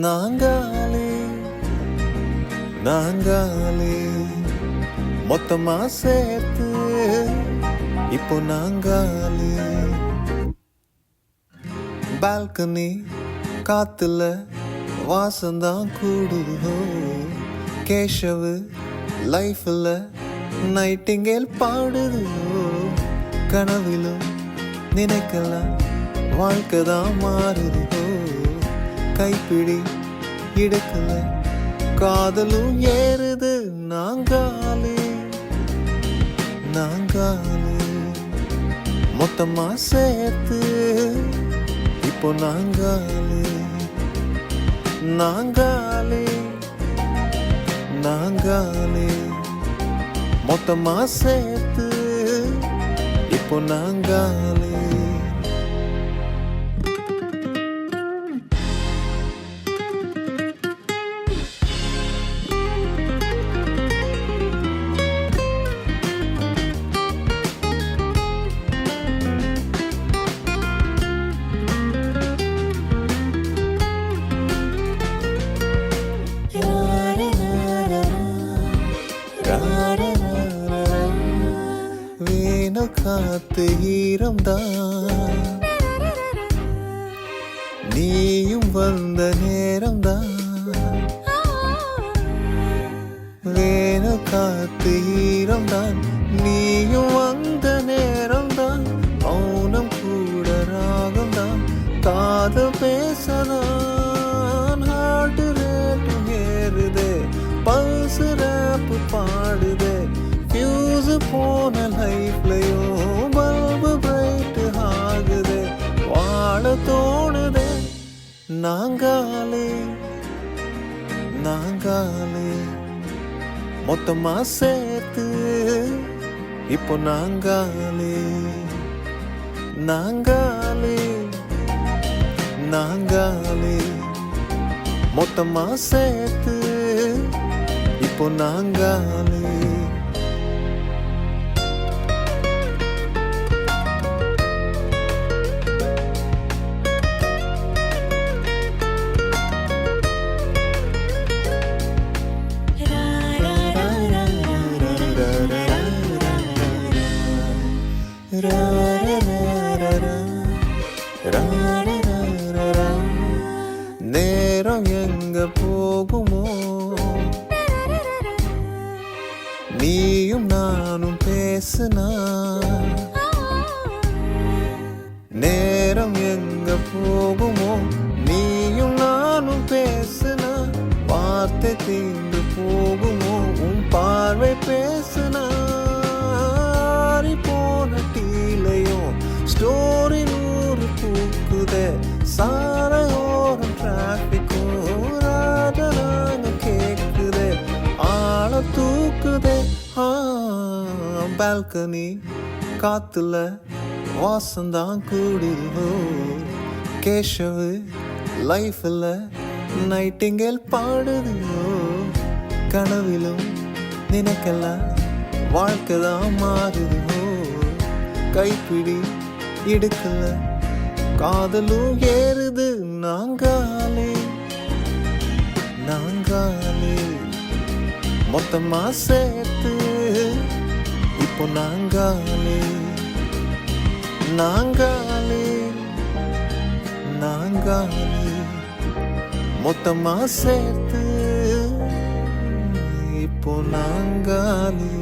நாங்காலே நாங்காலே மொத்தமா சேர்த்து இப்போ நாங்காலே பால்கனி காத்துல வாசந்தான் கூடுதோ கேஷவு லைஃப்ல நைட்டிங்கேல் பாடுதோ கனவிலும் நினைக்கலாம் வாழ்க்கைதான் மாறுதோ கைப்பிடி இடுக்கல காதலும் ஏறுது நாங்காலே நாங்காலே மொத்தமா சேர்த்து இப்போ நாங்காலே நாங்காலே நாங்காலே மொத்தமா சேர்த்து இப்போ நாங்காலே வேண காத்து ஈரம்தான் நீயும் வந்த நேரம்தான் வேண காத்து ஈரம்தான் நீயும் வந்த நேரம்தான் மௌனம் கூட ராகம்தான் காதல் பேசதான் ஹார்ட் ரேட்டும் ஏறுதே பல்ஸ் ரேப்பு பாடுதே ஃபியூஸ் போன லைஃப்லயும் பல்பு பிரைட் ஆகுதே வாழ தோணுதே நாங்காலே நாங்காலே மொத்தமா சேர்த்து இப்போ நாங்காலே நாங்காலே நாங்காலே மொத்தமா சேர்த்து இப்போ நாங்காலே நேரம் எங்க போகுமோ நீயும் நானும் பேசுனா நேரம் எங்க போகுமோ நீயும் நானும் பேசுனா வார்த்தை தீண்டு போகுமோ உன் பார்வை பேசுனா போன டீலையும் ஸ்டோரி நூறு பூக்குதே சாரையோரம் டிராபிக்கும் ராஜனாங்க கேக்குதே ஆள தூக்குதே பால்கனி காத்துல வாசந்தான் கூடுதோ கேஷவு லைஃப்ல நைட்டிங்கேல் பாடுதோ கனவிலும் நினைக்கலாம் வாழ்க்கைதான் மாறுதோ கைப்பிடி இடுக்கல காதலும் ஏறுது நாங்காலே நாங்காலே மொத்தமா சேர்த்து இப்போ நாங்காலே நாங்காலே நாங்காலே மொத்தமா சேர்த்து இப்போ நாங்காலே